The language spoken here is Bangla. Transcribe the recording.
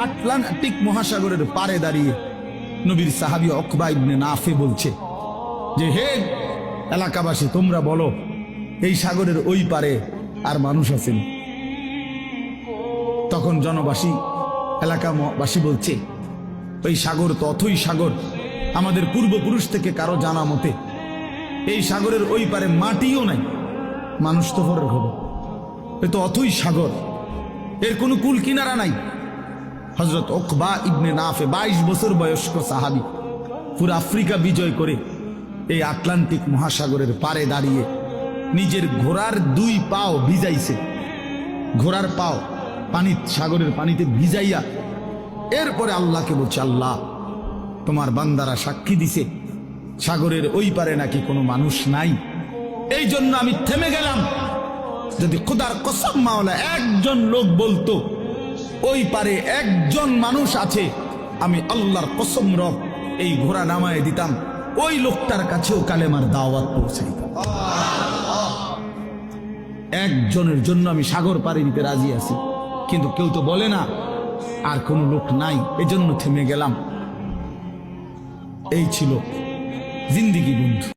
আটলান্টিক মহাসাগরের পারে দাঁড়িয়ে নবীর সাহাবী উকবা ইবনে নাফে বলছে যে, হে এলাকাবাসী, তোমরা বলো এই সাগরের ওই পারে আর মানুষ আছেন? তখন জনবাসী, এলাকাবাসী বলছে, ওই সাগর তো অথই সাগর, আমাদের পূর্বপুরুষ থেকে কারো জানা মতে এই সাগরের ওই পারে মাটিও নাই, মানুষ তো পরের খবর, এ তো অথই সাগর, এর কোনো কুল কিনারা নাই। হযরত উকবা ইবনে নাফে 22 বছর বয়স্ক সাহাবী, পুরো আফ্রিকা বিজয় করে এই আটলান্টিক মহাসাগরের পারে দাঁড়িয়ে নিজের ঘোড়ার 2 পাও ভিজাইছে, ঘোড়ার পাও সাগরের পানিতে ভিজাইয়া এরপরে আল্লাহকে বলছে, আল্লাহ, তোমার বান্দারা সাক্ষী দিছে সাগরের ওই পারে নাকি কোনো মানুষ নাই, এই জন্য আমি থেমে গেলাম। যদি খোদার কসম মাওলা একজন লোক বলতো ওই পারে একজন মানুষ আছে, আমি আল্লাহর কসম রব এই ঘোড়া নামায় দিতাম, ওই লোকটার কাছেও কালেমার দাওয়াত পৌঁছাইতাম। একজনের জন্য আমি সাগর পাড়ি দিতে রাজি আছি, কিন্তু কেউ তো বলে না আর কোনো লোক নাই, এজন্য থেমে গেলাম। এই ছিল জিন্দেগি বন্ধু।